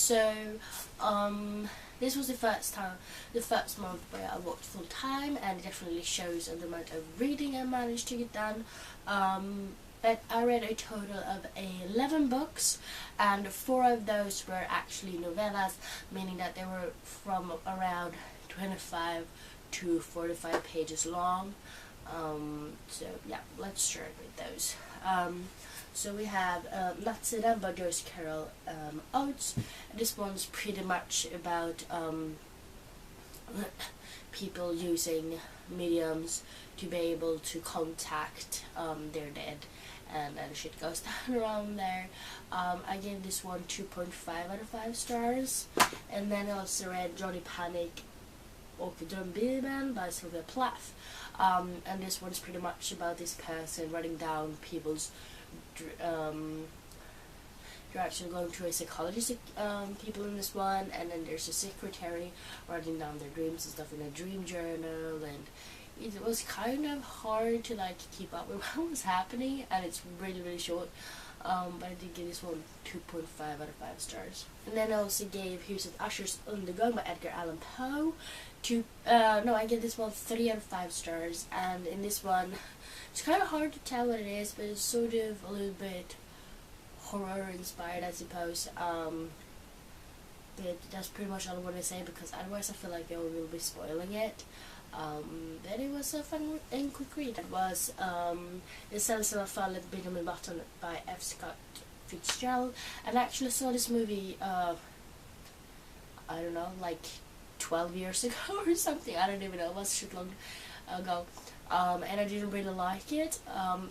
So, this was the first month where I worked full time, and it definitely shows the amount of reading I managed to get done. But I read a total of 11 books, and 4 of those were actually novellas, meaning that they were from around 25 to 45 pages long. So yeah, let's start with those. So we have Natsida by Joyce Carol Oates. This one's pretty much about people using mediums to be able to contact their dead, and shit goes down around there. I gave this one 2.5 out of 5 stars. And then I also read Johnny Panic och Drömbibeln by Sylvia Plath. And this one's pretty much about this person writing down people's you're actually going to a psychologist people in this one, and then there's a secretary writing down their dreams and stuff in a dream journal, and it was kind of hard to like keep up with what was happening, and it's really short. But I did give this one 2.5 out of 5 stars. And then I also gave Here's at Usher's Undergång by Edgar Allan Poe I gave this one 3 out of 5 stars. And in this one, it's kind of hard to tell what it is, but it's sort of a little bit horror inspired, I suppose. But that's pretty much all I want to say, because otherwise I feel like I will be spoiling it. But it was a fun and quick read. It was The Cells of a Fallen Benjamin Button by F. Scott Fitzgerald. And I actually saw this movie, I don't know, like 12 years ago or something. I don't even know, it was shit long ago. And I didn't really like it,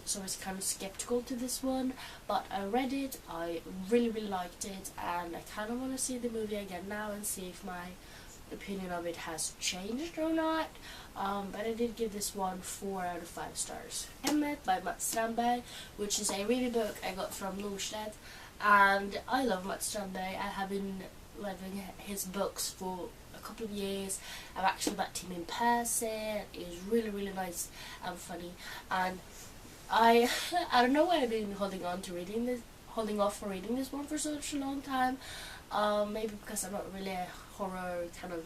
so I was kind of skeptical to this one, but I read it, I really liked it, and I kind of want to see the movie again now and see if my opinion of it has changed or not. But I did give this one 4 out of 5 stars. Emmit by Mats Strandberg, which is a reading book I got from Norstedts, and I love Mats Strandberg. I have been loving his books for a couple of years. I've actually met him in person. It was really nice and funny, and I don't know why I've been holding off for reading this one for such a long time. Maybe because I'm not really a horror kind of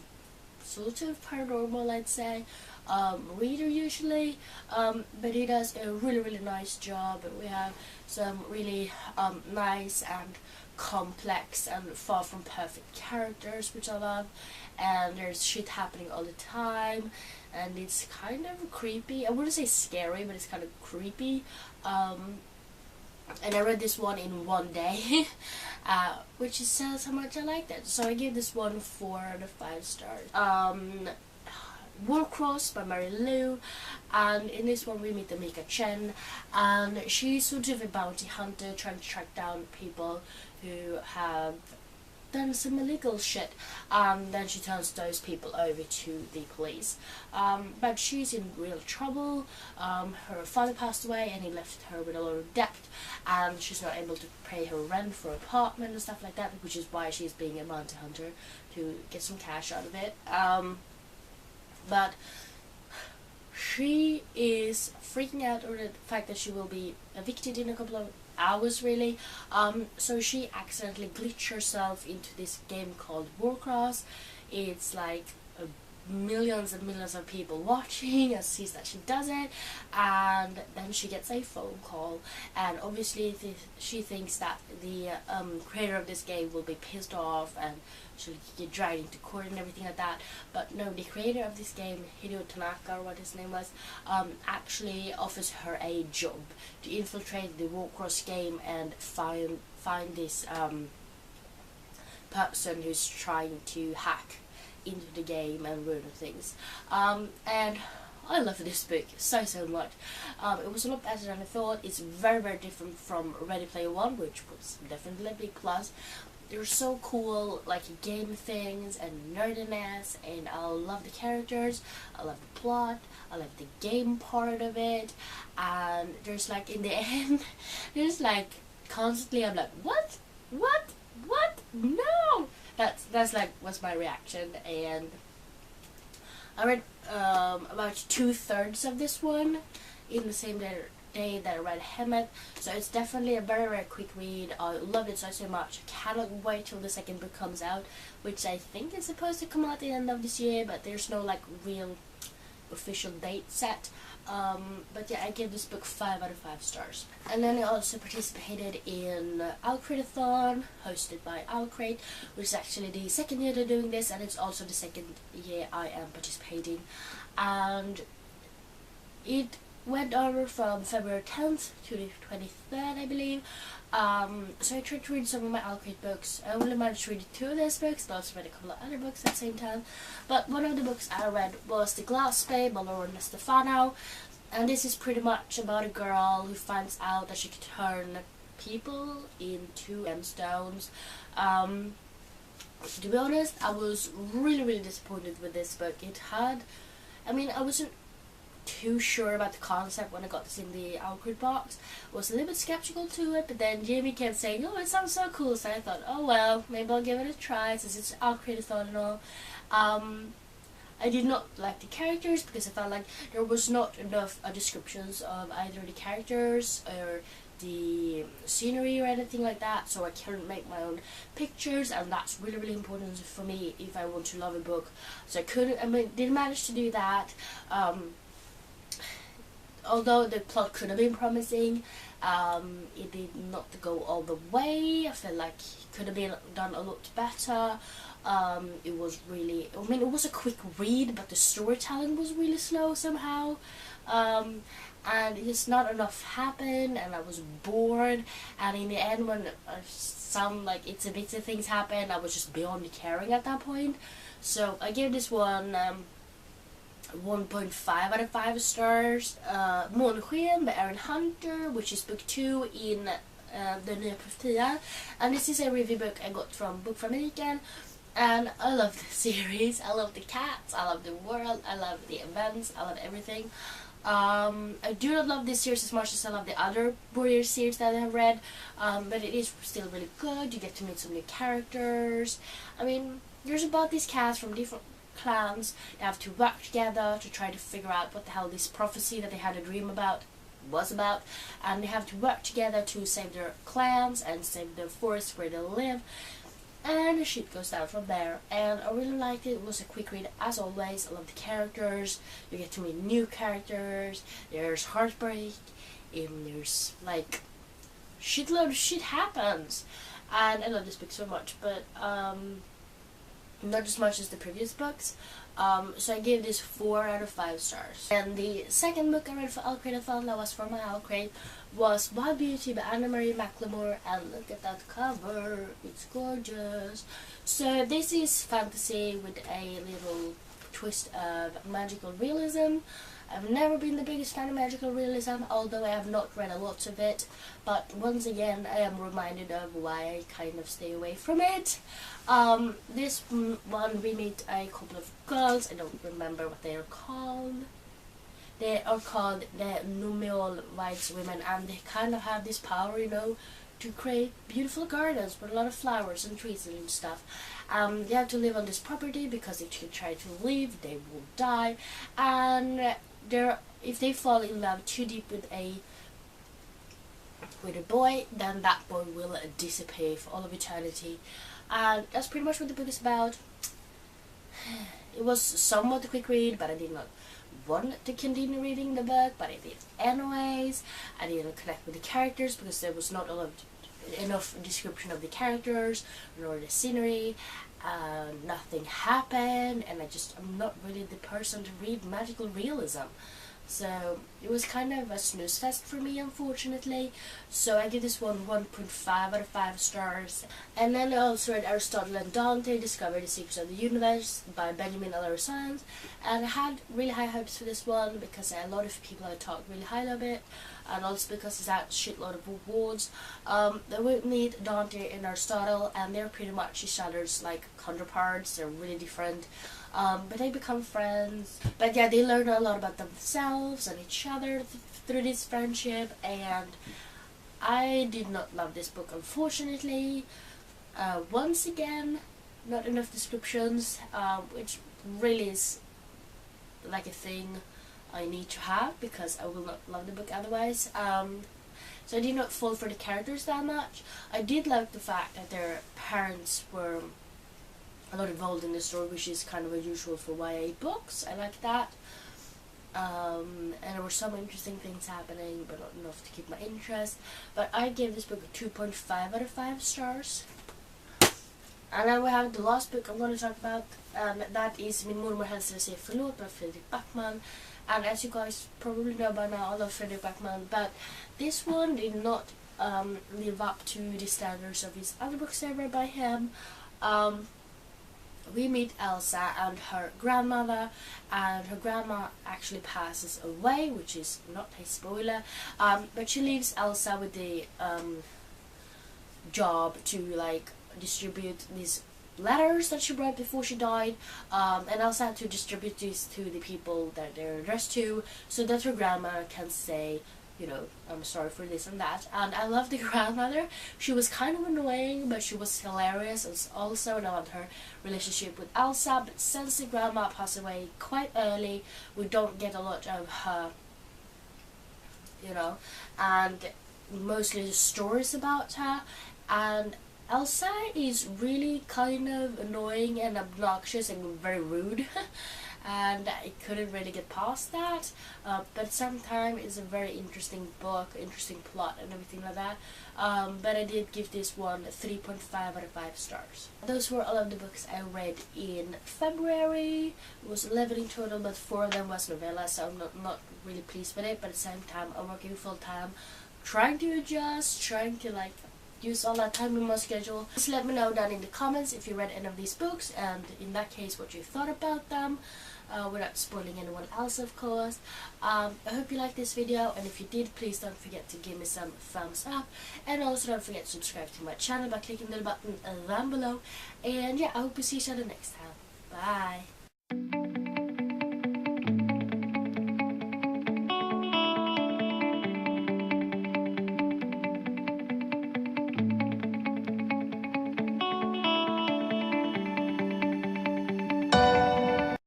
sort of paranormal, I'd say, reader usually, but he does a really nice job. We have some really nice and complex and far from perfect characters, which I love, and there's shit happening all the time, and it's kind of creepy. I wouldn't say scary, but it's kind of creepy. And I read this one in one day, which says how much I liked it. So I gave this one 4 out of 5 stars. Warcross by Mary Lou, and in this one we meet Amika Chen, and she's sort of a bounty hunter trying to track down people who have done some illegal shit, and then she turns those people over to the police. But she's in real trouble. Her father passed away and he left her with a lot of debt, and she's not able to pay her rent for her apartment and stuff like that, which is why she's being a bounty hunter to get some cash out of it. But she is freaking out over the fact that she will be evicted in a couple of hours, really. So she accidentally glitched herself into this game called Warcross. It's like millions and millions of people watching and sees that she does it, and then she gets a phone call, and obviously she thinks that the creator of this game will be pissed off and she'll get dragged into court and everything like that. But no, the creator of this game, Hideo Tanaka, or what his name was, actually offers her a job to infiltrate the Warcross game and find this person who's trying to hack into the game and ruin things. And I love this book so much. It was a lot better than I thought. It's very different from Ready Player One, which was definitely a big plus. They're so cool, like game things and nerdiness, and I love the characters, I love the plot, I love the game part of it, and there's like in the end, there's like constantly I'm like, what, no! That's like what's my reaction. And I read about 2/3 of this one in the same day day that I read Emmit, so it's definitely a very, very quick read. I loved it so much. I cannot wait till the second book comes out, which I think is supposed to come out at the end of this year, but there's no like real official date set. But yeah, I gave this book 5 out of 5 stars. And then I also participated in Alcreatathon, hosted by Alcrate, which is actually the second year they're doing this, and it's also the second year I am participating. And it went on from February 10th to the 23rd, I believe. So I tried to read some of my Alcrate books. I only managed to read 2 of those books, but I also read a couple of other books at the same time. But one of the books I read was The Glass Babe by Lauren Stefano, and this is pretty much about a girl who finds out that she can turn people into gemstones. To be honest, I was really disappointed with this book. I wasn't too sure about the concept when I got this in the Alcrate box. I was a little bit skeptical to it, but then Jamie kept saying, oh, it sounds so cool, so I thought, oh well, maybe I'll give it a try since it's Alcreatathon and all. I did not like the characters because I felt like there was not enough descriptions of either the characters or the scenery or anything like that, so I couldn't make my own pictures, and that's really important for me if I want to love a book. So didn't manage to do that. Although the plot could have been promising, it did not go all the way. I feel like it could have been done a lot better. It was really, it was a quick read, but the storytelling was really slow somehow. And just not enough happened, and I was bored. And in the end, when some like itsy bitsy things happened, I was just beyond caring at that point. So I gave this one 1.5 out of 5 stars. Månsken by Aaron Hunter, which is book 2 in the Nya Profetia, and this is a review book I got from Bokfabriken. And I love the series. I love the cats, I love the world, I love the events, I love everything. I do not love this series as much as I love the other warrior series that I have read, but it is still really good. You get to meet some new characters. There's about these cats from different clans. They have to work together to try to figure out what the hell this prophecy that they had a dream about was about, and they have to work together to save their clans and save the forest where they live. And the shit goes down from there, and I really liked it. It was a quick read as always. I love the characters. You get to meet new characters. There's heartbreak, and there's like shitload of shit happens, and I love this book so much, but not as much as the previous books. So I gave this 4 out of 5 stars. And the second book I read for Alcreatathon, that was for my Alcrate, was Wild Beauty by Anna-Marie McLemore, and look at that cover, it's gorgeous. So this is fantasy with a little twist of magical realism. I've never been the biggest fan of magical realism, although I have not read a lot of it, but once again I am reminded of why I kind of stay away from it. This one we meet a couple of girls. I don't remember what they are called. They are called the numeral white women, and they kind of have this power, to create beautiful gardens with a lot of flowers and trees and stuff. They have to live on this property because if they try to leave, they will die. And if they fall in love too deep with a boy, then that boy will dissipate for all of eternity. And that's pretty much what the book is about. It was somewhat a quick read, but I did not want to continue reading the book, but I did anyways. I didn't connect with the characters because there was not enough description of the characters nor the scenery. Nothing happened, and I'm not really the person to read magical realism. So it was kind of a snooze fest for me, unfortunately. So I give this one 1.5 out of 5 stars. And then I also read Aristotle and Dante, Discover the Secrets of the Universe by Benjamin Allardyce. And I had really high hopes for this one because a lot of people had talked really highly of it, and also because it's had a shitload of awards. They would meet Dante and Aristotle, and they're pretty much each other's like counterparts. They're really different. But they become friends. But yeah, they learn a lot about themselves and each other through this friendship, and I did not love this book, unfortunately. Once again, not enough descriptions, which really is like a thing. I need to have, because I will not love the book otherwise. So I did not fall for the characters that much. I did like the fact that their parents were a lot involved in the story, which is kind of unusual for YA books. I like that. And there were some interesting things happening, but not enough to keep my interest. But I gave this book a 2.5 out of 5 stars. And then we have the last book I'm going to talk about, and that is Min mormor hälsade sig förlåt by Fredrik Backman. And as you guys probably know by now, I love Fredrik Backman, but this one did not live up to the standards of his other books I read by him. We meet Elsa and her grandmother, and her grandma actually passes away, which is not a spoiler, but she leaves Elsa with the job to like distribute these letters that she wrote before she died, and Elsa had to distribute these to the people that they're addressed to, so that her grandma can say, you know, I'm sorry for this and that. And I love the grandmother. She was kind of annoying, but she was hilarious. Also, and I loved her relationship with Elsa. But since the grandma passed away quite early, we don't get a lot of her, you know, and mostly the stories about her. And Elsa is really kind of annoying and obnoxious and very rude. And I couldn't really get past that, but sometimes it's a very interesting book, interesting plot and everything like that, but I did give this one 3.5 out of 5 stars. Those were all of the books I read in February. It was 11 in total, but 4 of them was novellas, so I'm not really pleased with it, but at the same time I'm working full time, trying to adjust, trying to like use all that time in my schedule. Just let me know down in the comments if you read any of these books, and in that case what you thought about them, without spoiling anyone else, of course. I hope you liked this video, and if you did, please don't forget to give me some thumbs up, and also don't forget to subscribe to my channel by clicking the button down below. And yeah, I hope to see each other next time. Bye.